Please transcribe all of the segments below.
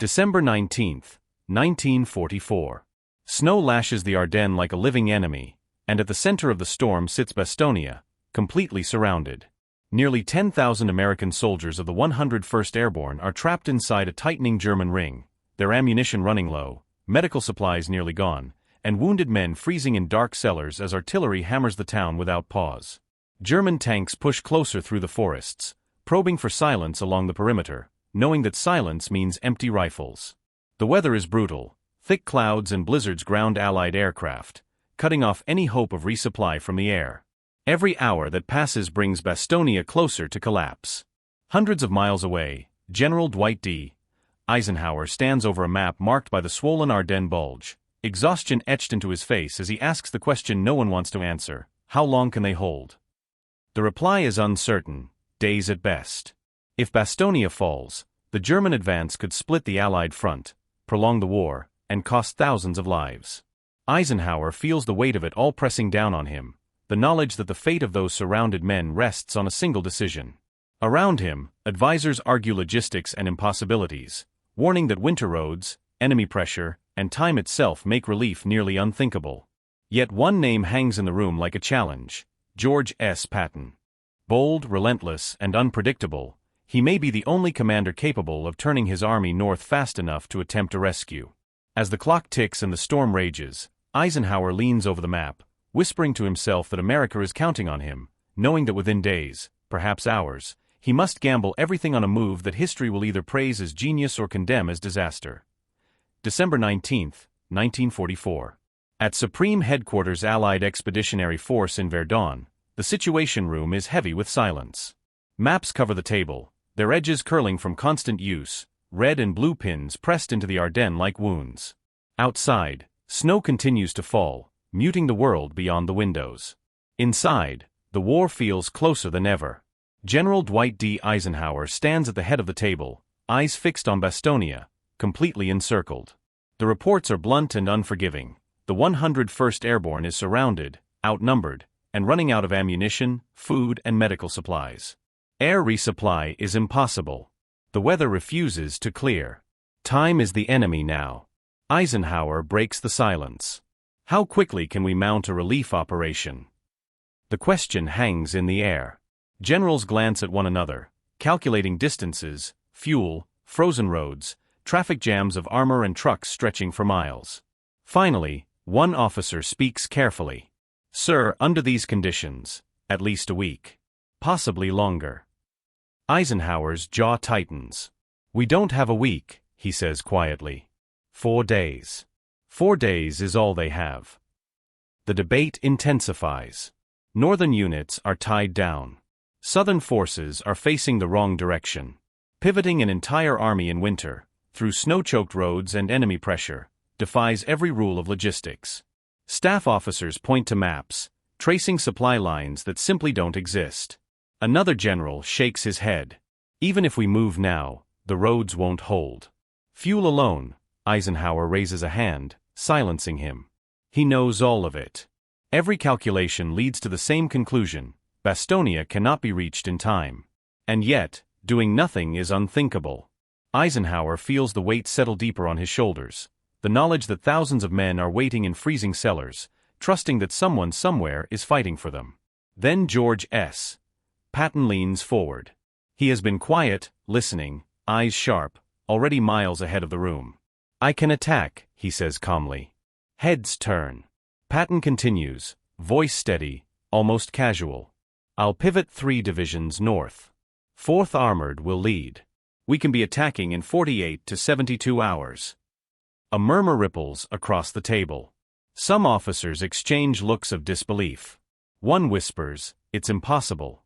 December 19th, 1944. Snow lashes the Ardennes like a living enemy, and at the center of the storm sits Bastonia, completely surrounded. Nearly 10,000 American soldiers of the 101st Airborne are trapped inside a tightening German ring, their ammunition running low, medical supplies nearly gone, and wounded men freezing in dark cellars as artillery hammers the town without pause. German tanks push closer through the forests, probing for silence along the perimeter, knowing that silence means empty rifles. The weather is brutal. Thick clouds and blizzards ground Allied aircraft, cutting off any hope of resupply from the air. Every hour that passes brings Bastonia closer to collapse. Hundreds of miles away, General Dwight D. Eisenhower stands over a map marked by the swollen Ardennes Bulge, exhaustion etched into his face as he asks the question no one wants to answer: how long can they hold? The reply is uncertain, days at best. If Bastonia falls, the German advance could split the Allied front, prolong the war, and cost thousands of lives. Eisenhower feels the weight of it all pressing down on him, the knowledge that the fate of those surrounded men rests on a single decision. Around him, advisors argue logistics and impossibilities, warning that winter roads, enemy pressure, and time itself make relief nearly unthinkable. Yet one name hangs in the room like a challenge: George S. Patton. Bold, relentless, and unpredictable, he may be the only commander capable of turning his army north fast enough to attempt a rescue. As the clock ticks and the storm rages, Eisenhower leans over the map, whispering to himself that America is counting on him, knowing that within days, perhaps hours, he must gamble everything on a move that history will either praise as genius or condemn as disaster. December 19th, 1944. At Supreme Headquarters Allied Expeditionary Force in Verdun, the Situation Room is heavy with silence. Maps cover the table, their edges curling from constant use, red and blue pins pressed into the Ardennes like wounds. Outside, snow continues to fall, muting the world beyond the windows. Inside, the war feels closer than ever. General Dwight D. Eisenhower stands at the head of the table, eyes fixed on Bastonia, completely encircled. The reports are blunt and unforgiving. The 101st Airborne is surrounded, outnumbered, and running out of ammunition, food, and medical supplies. Air resupply is impossible. The weather refuses to clear. Time is the enemy now. Eisenhower breaks the silence. How quickly can we mount a relief operation? The question hangs in the air. Generals glance at one another, calculating distances, fuel, frozen roads, traffic jams of armor and trucks stretching for miles. Finally, one officer speaks carefully. "Sir, under these conditions, at least a week. Possibly longer." Eisenhower's jaw tightens. "We don't have a week," he says quietly. 4 days. 4 days is all they have. The debate intensifies. Northern units are tied down. Southern forces are facing the wrong direction. Pivoting an entire army in winter, through snow-choked roads and enemy pressure, defies every rule of logistics. Staff officers point to maps, tracing supply lines that simply don't exist. Another general shakes his head. "Even if we move now, the roads won't hold." "Fuel alone," Eisenhower raises a hand, silencing him. He knows all of it. Every calculation leads to the same conclusion: Bastonia cannot be reached in time. And yet, doing nothing is unthinkable. Eisenhower feels the weight settle deeper on his shoulders, the knowledge that thousands of men are waiting in freezing cellars, trusting that someone somewhere is fighting for them. Then George S. Patton leans forward. He has been quiet, listening, eyes sharp, already miles ahead of the room. "I can attack," he says calmly. Heads turn. Patton continues, voice steady, almost casual. "I'll pivot 3 divisions north. 4th Armored will lead. We can be attacking in 48 to 72 hours. A murmur ripples across the table. Some officers exchange looks of disbelief. One whispers, "It's impossible."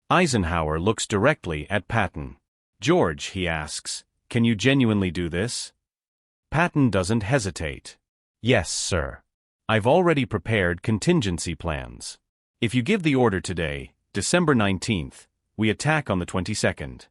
Eisenhower looks directly at Patton. "George," he asks, "can you genuinely do this?" Patton doesn't hesitate. "Yes, sir. I've already prepared contingency plans. If you give the order today, December 19th, we attack on the 22nd.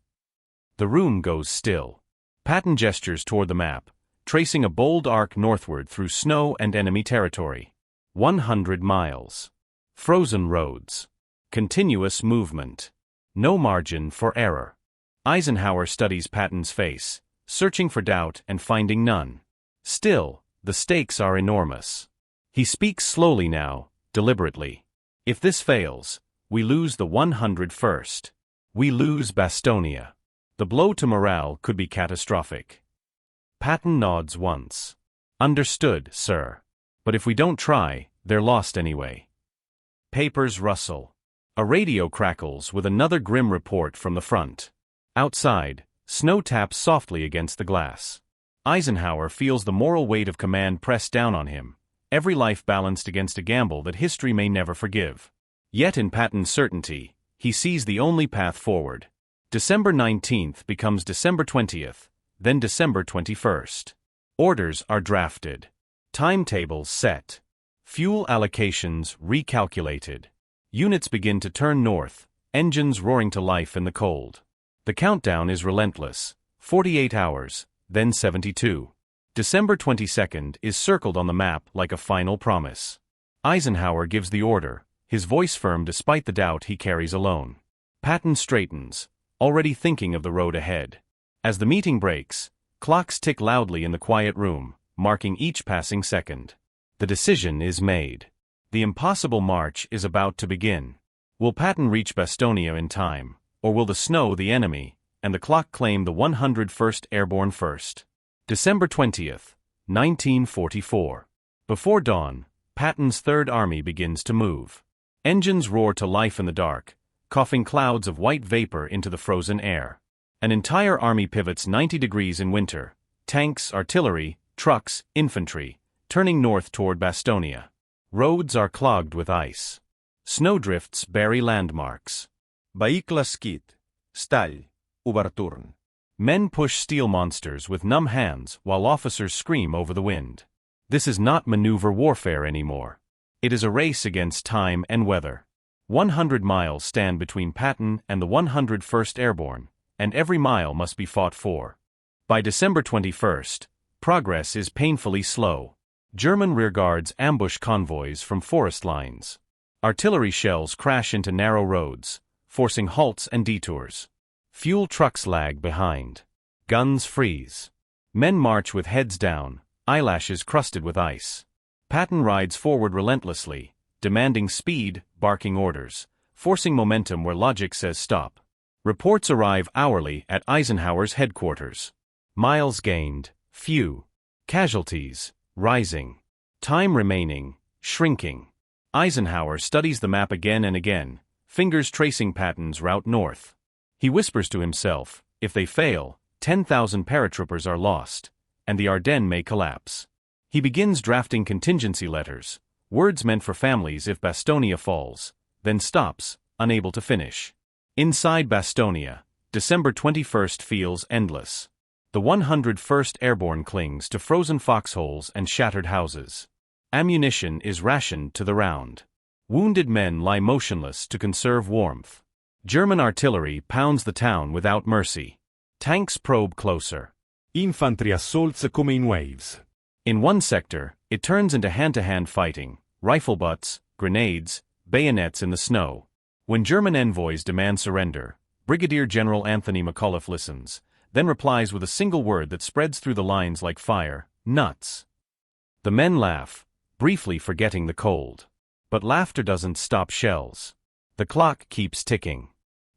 The room goes still. Patton gestures toward the map, tracing a bold arc northward through snow and enemy territory. 100 miles. Frozen roads. Continuous movement. No margin for error. Eisenhower studies Patton's face, searching for doubt and finding none. Still, the stakes are enormous. He speaks slowly now, deliberately. If this fails, we lose the 101st. We lose Bastonia. The blow to morale could be catastrophic. Patton nods once. Understood, sir. But if we don't try, they're lost anyway. Papers rustle. A radio crackles with another grim report from the front. Outside, snow taps softly against the glass. Eisenhower feels the moral weight of command pressed down on him, every life balanced against a gamble that history may never forgive. Yet in Patton's certainty, he sees the only path forward. December 19th becomes December 20th, then December 21st. Orders are drafted. Timetables set. Fuel allocations recalculated. Units begin to turn north, engines roaring to life in the cold. The countdown is relentless. 48 hours, then 72. December 22nd is circled on the map like a final promise. Eisenhower gives the order, his voice firm despite the doubt he carries alone. Patton straightens, already thinking of the road ahead. As the meeting breaks, clocks tick loudly in the quiet room, marking each passing second. The decision is made. The impossible march is about to begin. Will Patton reach Bastonia in time, or will the snow the enemy, and the clock claim the 101st Airborne first? December 20th, 1944. Before dawn, Patton's Third Army begins to move. Engines roar to life in the dark, coughing clouds of white vapor into the frozen air. An entire army pivots 90 degrees in winter, tanks, artillery, trucks, infantry, turning north toward Bastonia. Roads are clogged with ice. Snowdrifts bury landmarks. Baikla-skit, stall, ubarturn. Men push steel monsters with numb hands while officers scream over the wind. This is not maneuver warfare anymore. It is a race against time and weather. 100 miles stand between Patton and the 101st Airborne, and every mile must be fought for. By December 21st, progress is painfully slow. German rearguards ambush convoys from forest lines. Artillery shells crash into narrow roads, forcing halts and detours. Fuel trucks lag behind. Guns freeze. Men march with heads down, eyelashes crusted with ice. Patton rides forward relentlessly, demanding speed, barking orders, forcing momentum where logic says stop. Reports arrive hourly at Eisenhower's headquarters. Miles gained, few. Casualties, rising. Time remaining, shrinking. Eisenhower studies the map again and again, fingers tracing Patton's route north. He whispers to himself, if they fail, 10,000 paratroopers are lost, and the Ardennes may collapse. He begins drafting contingency letters, words meant for families if Bastonia falls, then stops, unable to finish. Inside Bastonia, December 21st feels endless. The 101st Airborne clings to frozen foxholes and shattered houses. Ammunition is rationed to the round. Wounded men lie motionless to conserve warmth. German artillery pounds the town without mercy. Tanks probe closer. Infantry assaults come in waves. In one sector, it turns into hand-to-hand fighting, rifle butts, grenades, bayonets in the snow. When German envoys demand surrender, Brigadier General Anthony McAuliffe listens, then replies with a single word that spreads through the lines like fire: nuts. The men laugh, briefly forgetting the cold. But laughter doesn't stop shells. The clock keeps ticking.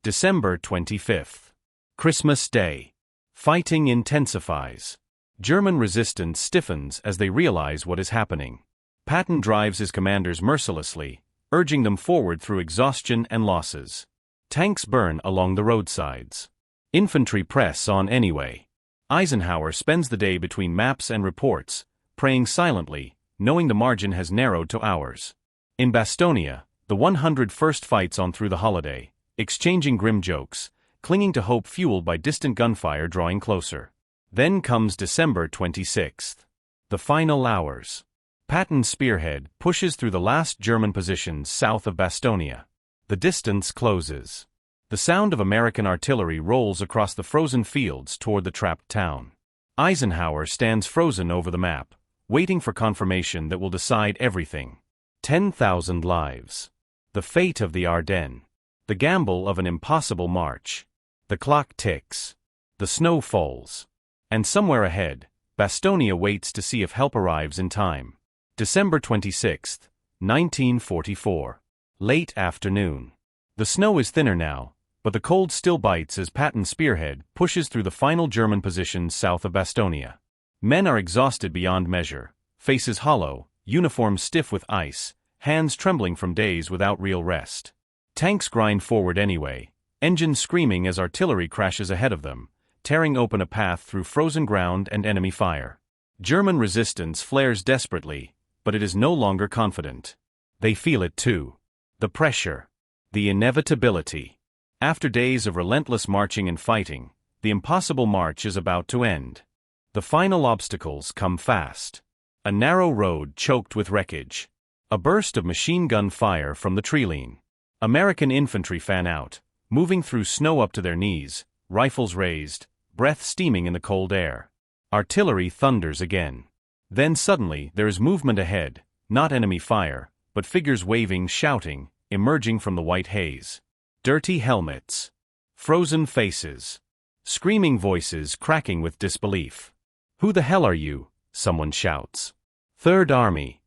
December 25th. Christmas Day. Fighting intensifies. German resistance stiffens as they realize what is happening. Patton drives his commanders mercilessly, urging them forward through exhaustion and losses. Tanks burn along the roadsides. Infantry press on anyway. Eisenhower spends the day between maps and reports, praying silently, knowing the margin has narrowed to hours. In Bastonia, the 101st fights on through the holiday, exchanging grim jokes, clinging to hope fueled by distant gunfire drawing closer. Then comes December 26th. The final hours. Patton's spearhead pushes through the last German positions south of Bastonia. The distance closes. The sound of American artillery rolls across the frozen fields toward the trapped town. Eisenhower stands frozen over the map, waiting for confirmation that will decide everything. 10,000 lives. The fate of the Ardennes. The gamble of an impossible march. The clock ticks. The snow falls. And somewhere ahead, Bastonia waits to see if help arrives in time. December 26, 1944. Late afternoon. The snow is thinner now, but the cold still bites as Patton's spearhead pushes through the final German positions south of Bastonia. Men are exhausted beyond measure, faces hollow, uniforms stiff with ice, hands trembling from days without real rest. Tanks grind forward anyway, engines screaming as artillery crashes ahead of them, tearing open a path through frozen ground and enemy fire. German resistance flares desperately, but it is no longer confident. They feel it too. The pressure. The inevitability. After days of relentless marching and fighting, the impossible march is about to end. The final obstacles come fast. A narrow road choked with wreckage. A burst of machine gun fire from the treeline. American infantry fan out, moving through snow up to their knees, rifles raised, breath steaming in the cold air. Artillery thunders again. Then suddenly there is movement ahead, not enemy fire, but figures waving, shouting, emerging from the white haze. Dirty helmets. Frozen faces. Screaming voices cracking with disbelief. "Who the hell are you?" someone shouts. "Third Army,"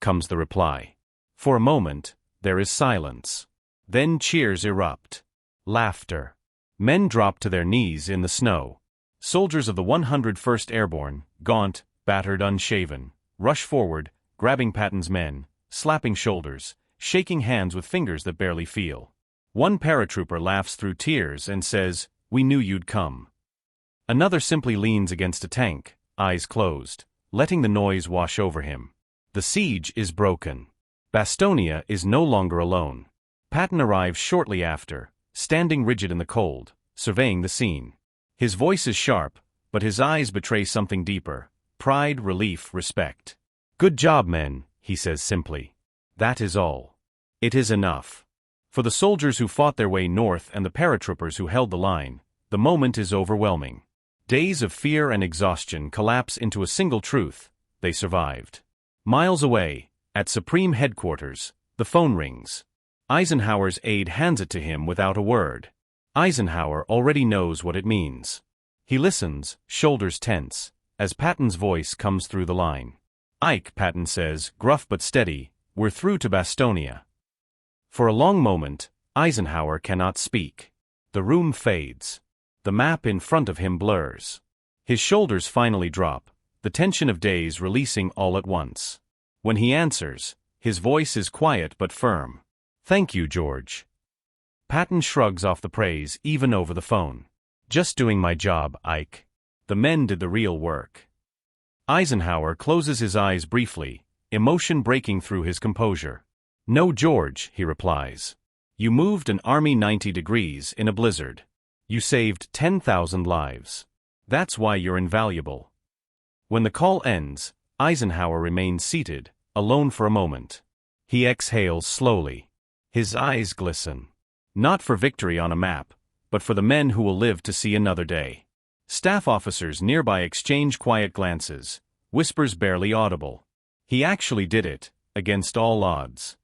comes the reply. For a moment, there is silence. Then cheers erupt. Laughter. Men drop to their knees in the snow. Soldiers of the 101st Airborne, gaunt, battered, unshaven, rush forward, grabbing Patton's men, slapping shoulders, shaking hands with fingers that barely feel. One paratrooper laughs through tears and says, "We knew you'd come." Another simply leans against a tank, eyes closed, letting the noise wash over him. The siege is broken. Bastonia is no longer alone. Patton arrives shortly after, standing rigid in the cold, surveying the scene. His voice is sharp, but his eyes betray something deeper: pride, relief, respect. "Good job, men," he says simply. That is all. It is enough. For the soldiers who fought their way north and the paratroopers who held the line, the moment is overwhelming. Days of fear and exhaustion collapse into a single truth: they survived. Miles away, at Supreme Headquarters, the phone rings. Eisenhower's aide hands it to him without a word. Eisenhower already knows what it means. He listens, shoulders tense, as Patton's voice comes through the line. "Ike," Patton says, gruff but steady, "we're through to Bastonia." For a long moment, Eisenhower cannot speak. The room fades. The map in front of him blurs. His shoulders finally drop, the tension of days releasing all at once. When he answers, his voice is quiet but firm. "Thank you, George." Patton shrugs off the praise even over the phone. "Just doing my job, Ike. The men did the real work." Eisenhower closes his eyes briefly, emotion breaking through his composure. "No, George," he replies. "You moved an army 90 degrees in a blizzard. You saved 10,000 lives. That's why you're invaluable." When the call ends, Eisenhower remains seated, alone for a moment. He exhales slowly. His eyes glisten. Not for victory on a map, but for the men who will live to see another day. Staff officers nearby exchange quiet glances, whispers barely audible. He actually did it, against all odds.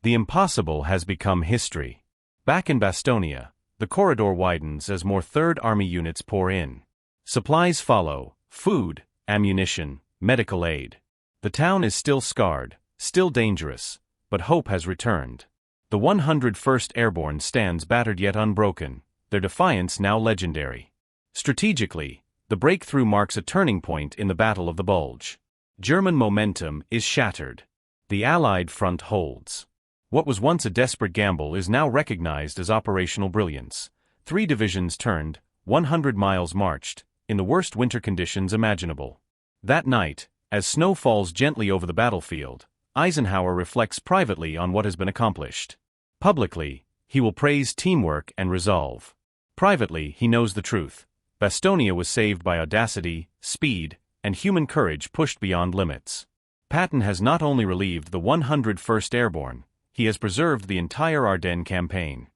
The impossible has become history. Back in Bastonia, the corridor widens as more Third Army units pour in. Supplies follow: food, ammunition, medical aid. The town is still scarred, still dangerous, but hope has returned. The 101st Airborne stands battered yet unbroken, their defiance now legendary. Strategically, the breakthrough marks a turning point in the Battle of the Bulge. German momentum is shattered. The Allied front holds. What was once a desperate gamble is now recognized as operational brilliance. 3 divisions turned, 100 miles marched, in the worst winter conditions imaginable. That night, as snow falls gently over the battlefield, Eisenhower reflects privately on what has been accomplished. Publicly, he will praise teamwork and resolve. Privately, he knows the truth. Bastonia was saved by audacity, speed, and human courage pushed beyond limits. Patton has not only relieved the 101st Airborne, he has preserved the entire Ardennes campaign.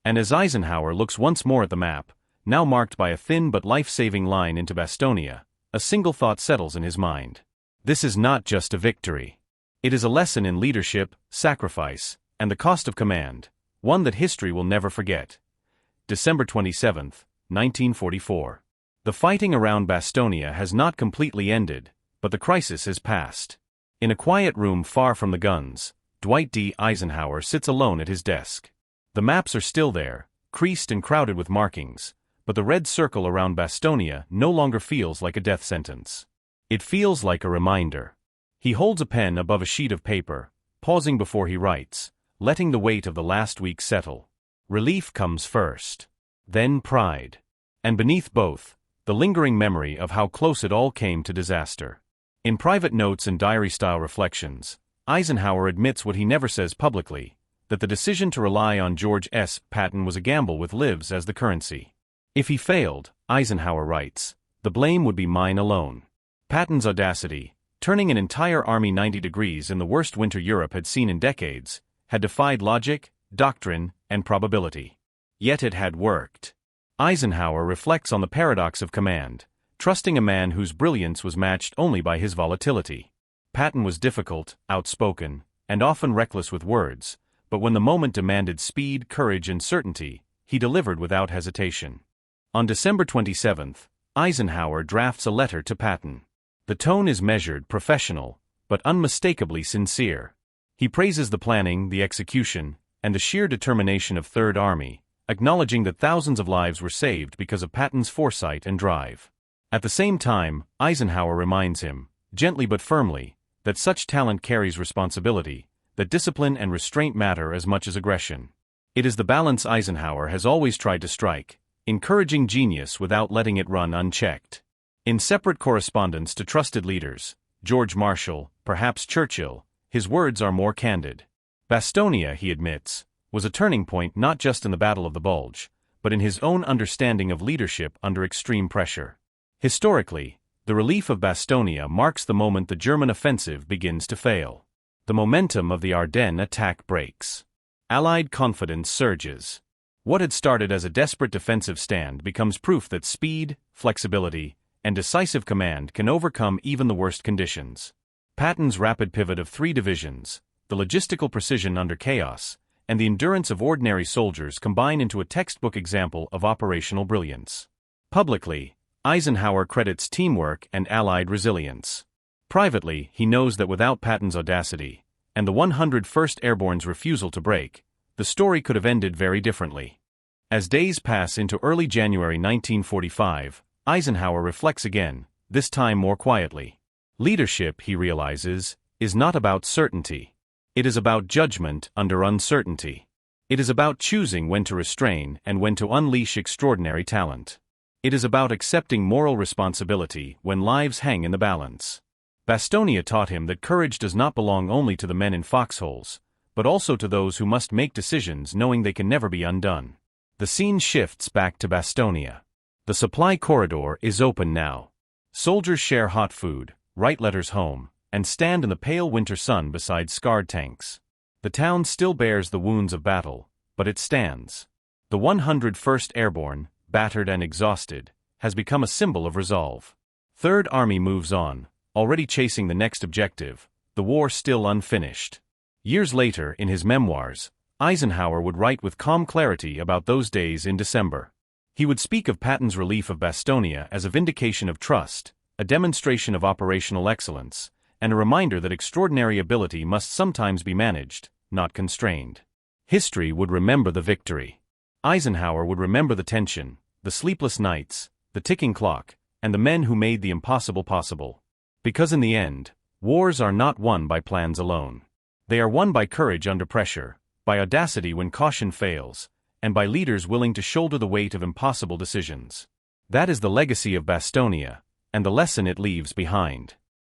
And as Eisenhower looks once more at the map, now marked by a thin but life-saving line into Bastonia, a single thought settles in his mind. This is not just a victory. It is a lesson in leadership, sacrifice, and the cost of command, one that history will never forget. December 27, 1944. The fighting around Bastonia has not completely ended, but the crisis has passed. In a quiet room far from the guns, Dwight D. Eisenhower sits alone at his desk. The maps are still there, creased and crowded with markings, but the red circle around Bastonia no longer feels like a death sentence. It feels like a reminder. He holds a pen above a sheet of paper, pausing before he writes, letting the weight of the last week settle. Relief comes first. Then pride. And beneath both, the lingering memory of how close it all came to disaster. In private notes and diary-style reflections, Eisenhower admits what he never says publicly, that the decision to rely on George S. Patton was a gamble with lives as the currency. If he failed, Eisenhower writes, the blame would be mine alone. Patton's audacity, turning an entire army 90 degrees in the worst winter Europe had seen in decades, had defied logic, doctrine, and probability. Yet it had worked. Eisenhower reflects on the paradox of command, trusting a man whose brilliance was matched only by his volatility. Patton was difficult, outspoken, and often reckless with words, but when the moment demanded speed, courage, and certainty, he delivered without hesitation. On December 27, Eisenhower drafts a letter to Patton. The tone is measured, professional, but unmistakably sincere. He praises the planning, the execution, and the sheer determination of Third Army, acknowledging that thousands of lives were saved because of Patton's foresight and drive. At the same time, Eisenhower reminds him, gently but firmly, that such talent carries responsibility, that discipline and restraint matter as much as aggression. It is the balance Eisenhower has always tried to strike, encouraging genius without letting it run unchecked. In separate correspondence to trusted leaders, George Marshall, perhaps Churchill, his words are more candid. Bastonia, he admits, was a turning point not just in the Battle of the Bulge, but in his own understanding of leadership under extreme pressure. Historically, the relief of Bastonia marks the moment the German offensive begins to fail. The momentum of the Ardennes attack breaks. Allied confidence surges. What had started as a desperate defensive stand becomes proof that speed, flexibility, and decisive command can overcome even the worst conditions. Patton's rapid pivot of 3 divisions, the logistical precision under chaos, and the endurance of ordinary soldiers combine into a textbook example of operational brilliance. Publicly, Eisenhower credits teamwork and Allied resilience. Privately, he knows that without Patton's audacity, and the 101st Airborne's refusal to break, the story could have ended very differently. As days pass into early January 1945, Eisenhower reflects again, this time more quietly. Leadership, he realizes, is not about certainty. It is about judgment under uncertainty. It is about choosing when to restrain and when to unleash extraordinary talent. It is about accepting moral responsibility when lives hang in the balance. Bastonia taught him that courage does not belong only to the men in foxholes, but also to those who must make decisions knowing they can never be undone. The scene shifts back to Bastonia. The supply corridor is open now. Soldiers share hot food, write letters home, and stand in the pale winter sun beside scarred tanks. The town still bears the wounds of battle, but it stands. The 101st Airborne, battered and exhausted, has become a symbol of resolve. Third Army moves on, already chasing the next objective, the war still unfinished. Years later, in his memoirs, Eisenhower would write with calm clarity about those days in December. He would speak of Patton's relief of Bastonia as a vindication of trust, a demonstration of operational excellence, and a reminder that extraordinary ability must sometimes be managed, not constrained. History would remember the victory. Eisenhower would remember the tension, the sleepless nights, the ticking clock, and the men who made the impossible possible. Because in the end, wars are not won by plans alone. They are won by courage under pressure, by audacity when caution fails, and by leaders willing to shoulder the weight of impossible decisions. That is the legacy of Bastonia, and the lesson it leaves behind.